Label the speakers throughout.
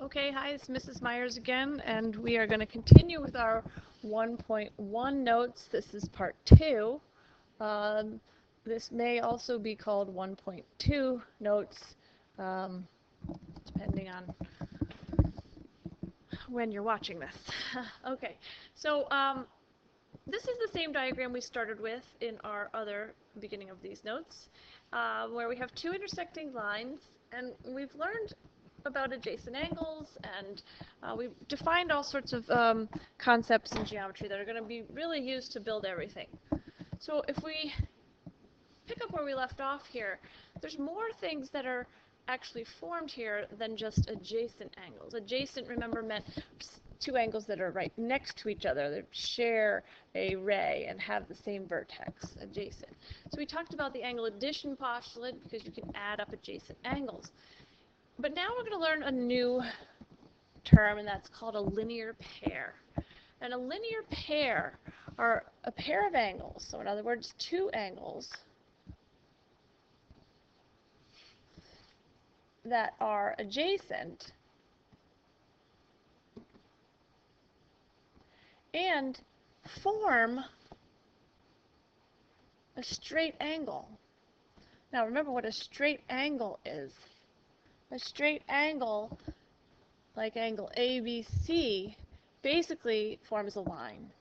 Speaker 1: Okay, hi, it's Mrs. Myers again, and we are going to continue with our 1.1 notes. This is part 2. Um, this may also be called 1.2 notes, um, depending on when you're watching this. Okay, so this is the same diagram we started with in our other beginning of these notes, where we have two intersecting lines, and we've learned about adjacent angles, and we've defined all sorts of concepts in geometry that are going to be really used to build everything. So if we pick up where we left off here, there's more things that are actually formed here than just adjacent angles. Adjacent, remember, meant two angles that are right next to each other, that share a ray and have the same vertex, adjacent. So we talked about the angle addition postulate because you can add up adjacent angles. But now we're going to learn a new term, and that's called a linear pair. And a linear pair are a pair of angles, so in other words, two angles that are adjacent and form a straight angle. Now remember what a straight angle is. A straight angle, like angle ABC, basically forms a line.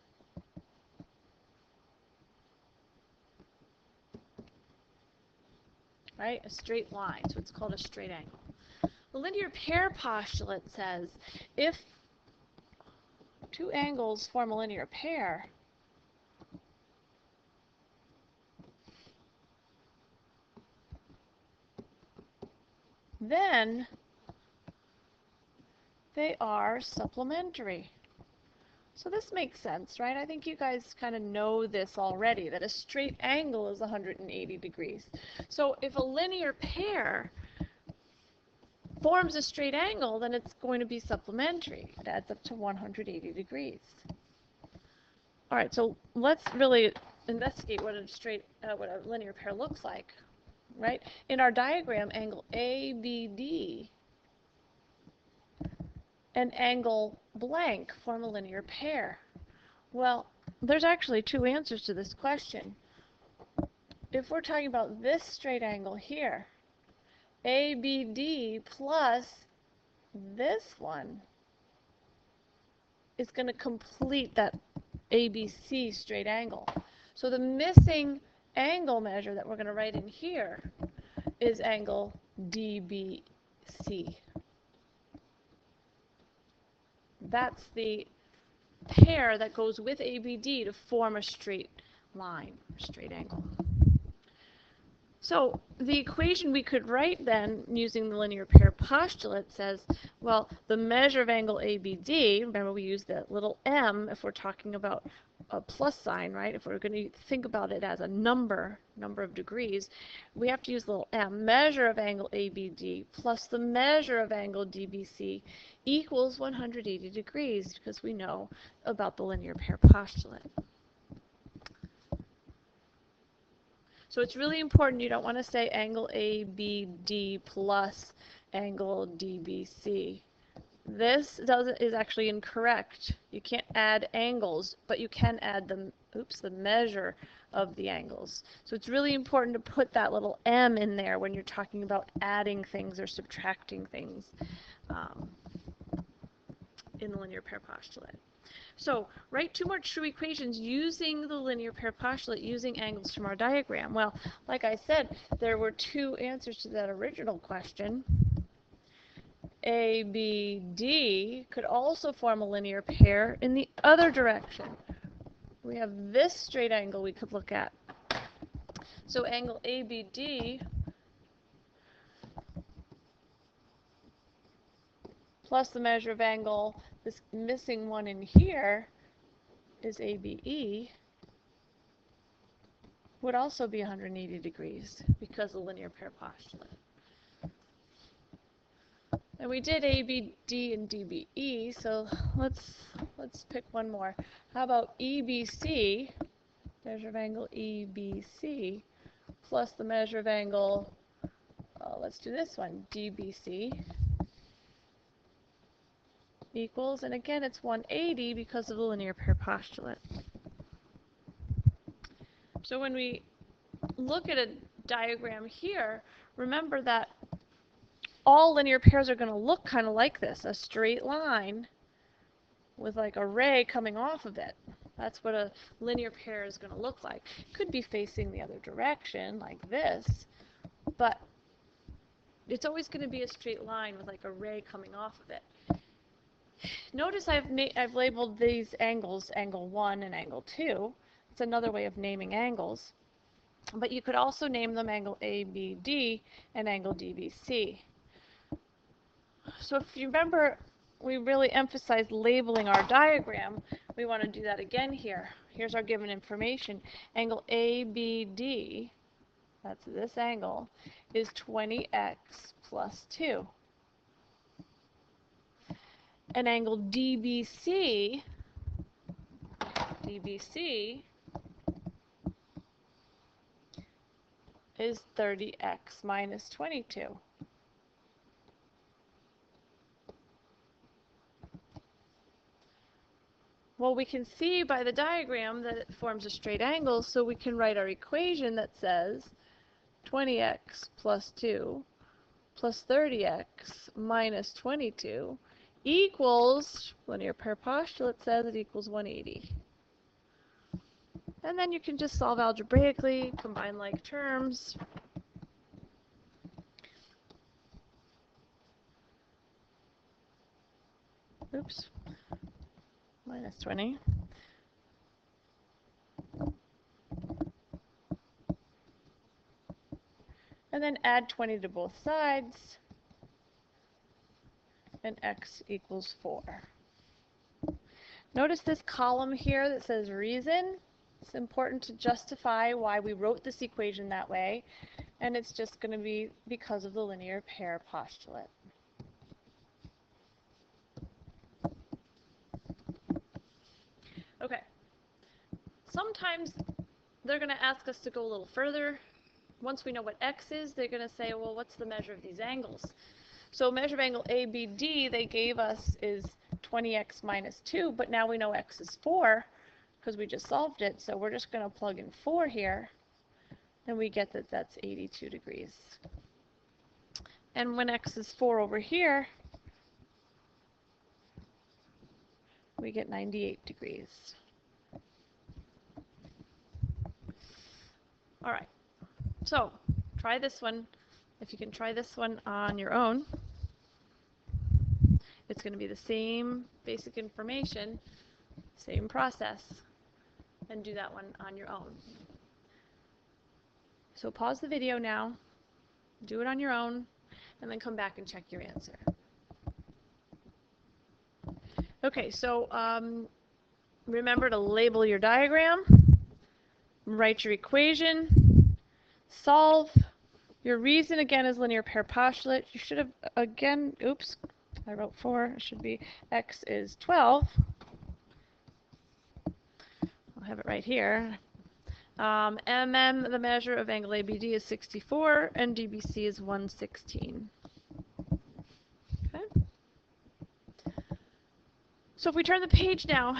Speaker 1: Right? A straight line, so it's called a straight angle. The linear pair postulate says if two angles form a linear pair, then they are supplementary. So this makes sense, right? I think you guys kind of know this already, that a straight angle is 180 degrees. So if a linear pair forms a straight angle, then it's going to be supplementary. It adds up to 180 degrees. All right, so let's really investigate what a linear pair looks like, right? In our diagram, angle ABD and angle blank form a linear pair. Well, there's actually two answers to this question. If we're talking about this straight angle here, ABD plus this one is going to complete that ABC straight angle. So the missing angle measure that we're going to write in here is angle DBC. That's the pair that goes with ABD to form a straight line, straight angle. So the equation we could write then using the linear pair postulate says, well, the measure of angle ABD, remember we use the little m if we're talking about a plus sign, right? If we're going to think about it as a number of degrees, we have to use the little m. Measure of angle ABD plus the measure of angle DBC equals 180 degrees because we know about the linear pair postulate. So it's really important. You don't want to say angle ABD plus angle DBC. This is actually incorrect. You can't add angles, but you can add the measure of the angles. So it's really important to put that little m in there when you're talking about adding things or subtracting things in the linear pair postulate. So write two more true equations using the linear pair postulate, using angles from our diagram. Well, like I said, there were two answers to that original question. ABD could also form a linear pair in the other direction. We have this straight angle we could look at. So angle ABD plus the measure of angle, this missing one in here, is ABE, would also be 180 degrees because of the linear pair postulate. And we did ABD and DBE, so let's pick one more. How about EBC, measure of angle EBC, plus the measure of angle, let's do this one, DBC, equals, and again it's 180 because of the linear pair postulate. So when we look at a diagram here, remember that all linear pairs are going to look kind of like this, a straight line with like a ray coming off of it. That's what a linear pair is going to look like. It could be facing the other direction like this, but it's always going to be a straight line with like a ray coming off of it. Notice I've labeled these angles angle 1 and angle 2. It's another way of naming angles. But you could also name them angle ABD and angle DBC. So if you remember, we really emphasized labeling our diagram. We want to do that again here. Here's our given information. Angle ABD, that's this angle, is 20x plus 2. And angle DBC is 30x minus 22. Well, we can see by the diagram that it forms a straight angle, so we can write our equation that says 20x plus 2 plus 30x minus 22 equals, linear pair postulate says it equals 180. And then you can just solve algebraically, combine like terms. Oops. Minus 20. And then add 20 to both sides, and x equals 4. Notice this column here that says reason. It's important to justify why we wrote this equation that way, and it's just going to be because of the linear pair postulate. Okay. Sometimes they're going to ask us to go a little further. Once we know what x is, they're going to say, well, what's the measure of these angles? So measure of angle ABD they gave us is 20x minus 2, but now we know x is 4 because we just solved it, so we're just going to plug in 4 here, and we get that that's 82 degrees. And when x is 4 over here, we get 98 degrees. All right, so try this one. If you can try this one on your own, it's going to be the same basic information, same process, and do that one on your own. So pause the video now, do it on your own, and then come back and check your answer. Okay, so remember to label your diagram, write your equation, solve. Your reason again is linear pair postulate. You should have again, oops, I wrote 4, it should be x is 12. I'll have it right here. The measure of angle ABD is 64 and DBC is 116. Okay. So if we turn the page now,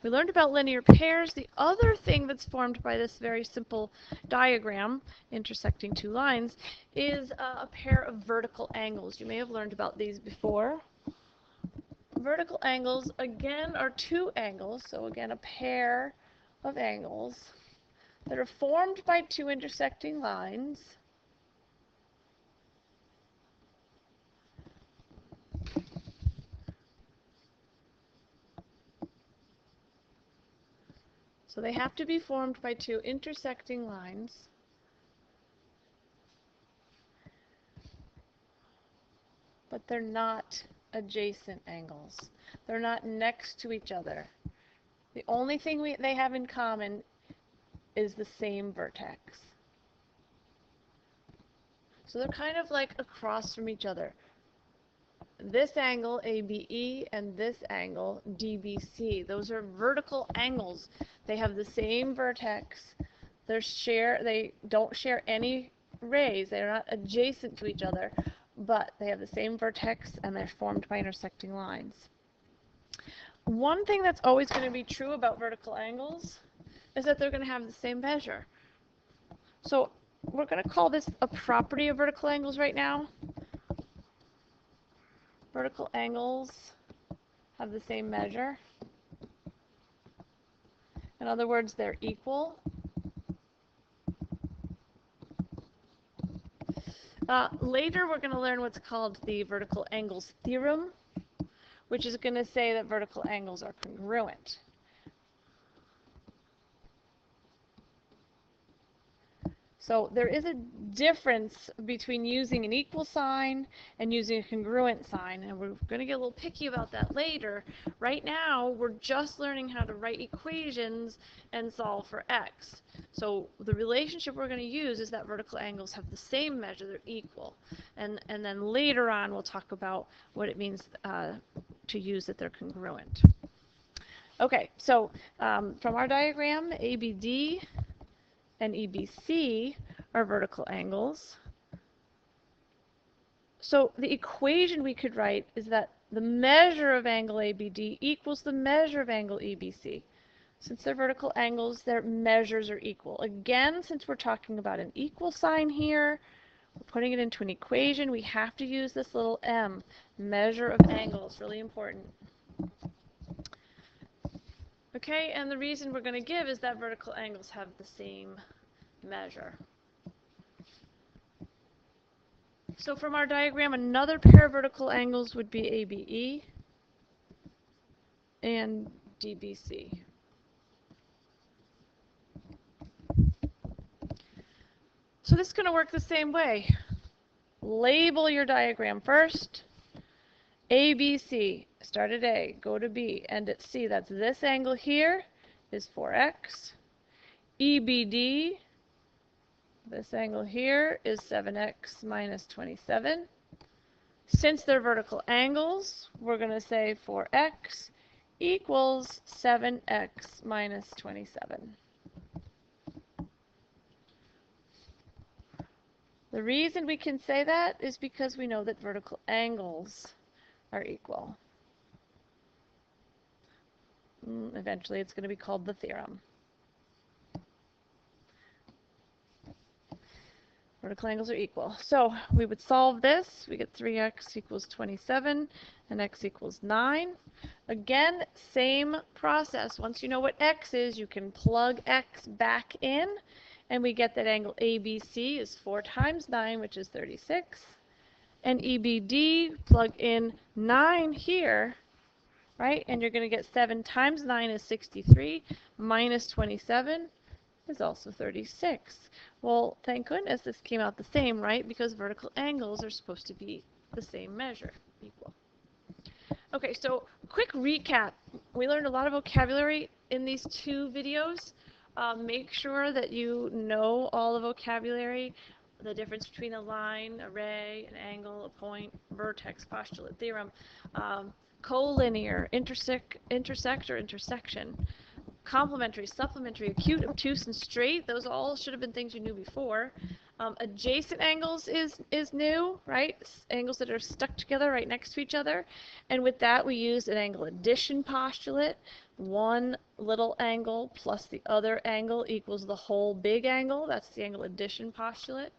Speaker 1: we learned about linear pairs. The other thing that's formed by this very simple diagram, intersecting two lines, is a pair of vertical angles. You may have learned about these before. Vertical angles, again, are two angles, so again, a pair of angles that are formed by two intersecting lines. So they have to be formed by two intersecting lines. But they're not adjacent angles. They're not next to each other. The only thing they have in common is the same vertex. So they're kind of like across from each other. This angle, ABE, and this angle, DBC, those are vertical angles. They have the same vertex. They don't share any rays. They're not adjacent to each other, but they have the same vertex and they're formed by intersecting lines. One thing that's always going to be true about vertical angles is that they're going to have the same measure. So we're going to call this a property of vertical angles right now. Vertical angles have the same measure. In other words, they're equal. Later, we're going to learn what's called the vertical angles theorem, which is going to say that vertical angles are congruent. So there is a difference between using an equal sign and using a congruent sign, and we're going to get a little picky about that later. Right now, we're just learning how to write equations and solve for x. So the relationship we're going to use is that vertical angles have the same measure, they're equal. And then later on, we'll talk about what it means to use that they're congruent. Okay, so from our diagram, ABD and EBC are vertical angles. So the equation we could write is that the measure of angle ABD equals the measure of angle EBC. Since they're vertical angles, their measures are equal. Again, since we're talking about an equal sign here, we're putting it into an equation, we have to use this little m, measure of angle. It's really important. Okay, and the reason we're going to give is that vertical angles have the same measure. So from our diagram, another pair of vertical angles would be ABE and DBC. So this is going to work the same way. Label your diagram first. ABC, start at A, go to B, end at C. That's this angle here is 4x. EBD, this angle here is 7x minus 27. Since they're vertical angles, we're going to say 4x equals 7x minus 27. The reason we can say that is because we know that vertical angles are equal. Eventually, it's going to be called the theorem. Vertical angles are equal. So we would solve this. We get 3x equals 27 and x equals 9. Again, same process. Once you know what x is, you can plug x back in, and we get that angle ABC is 4 times 9, which is 36. And EBD, plug in 9 here, right? And you're going to get 7 times 9 is 63, minus 27 is also 36. Well, thank goodness this came out the same, right? Because vertical angles are supposed to be the same measure, equal. Okay, so quick recap. We learned a lot of vocabulary in these 2 videos. Make sure that you know all the vocabulary, the difference between a line, a ray, an angle, a point, vertex, postulate, theorem, collinear, intersect or intersection, complementary, supplementary, acute, obtuse, and straight. Those all should have been things you knew before. Adjacent angles is new, right? Angles that are stuck together right next to each other. And with that, we used an angle addition postulate. One little angle plus the other angle equals the whole big angle. That's the angle addition postulate.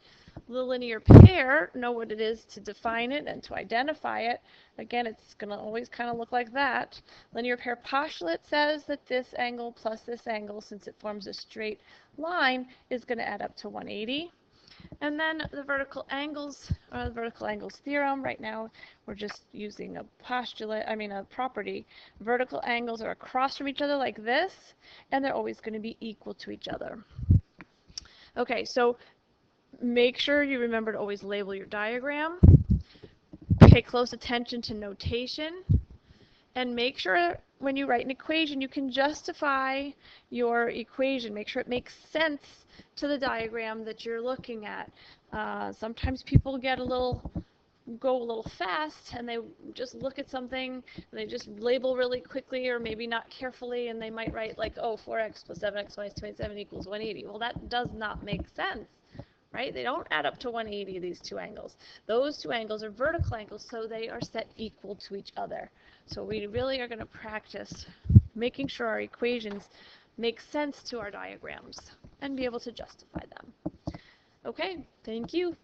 Speaker 1: The linear pair, know what it is to define it and to identify it. Again, it's going to always kind of look like that. Linear pair postulate says that this angle plus this angle, since it forms a straight line, is going to add up to 180. And then the vertical angles, or the vertical angles theorem. Right now, we're just using a property. Vertical angles are across from each other like this, and they're always going to be equal to each other. Okay, so make sure you remember to always label your diagram. Pay close attention to notation. And make sure when you write an equation, you can justify your equation. Make sure it makes sense to the diagram that you're looking at. Sometimes people go a little fast, and they just look at something, and they just label really quickly or maybe not carefully, and they might write like, oh, 4x plus 7x minus 27 equals 180. Well, that does not make sense, right? They don't add up to 180, these two angles. Those two angles are vertical angles, so they are set equal to each other. So we really are going to practice making sure our equations make sense to our diagrams and be able to justify them. Okay, thank you.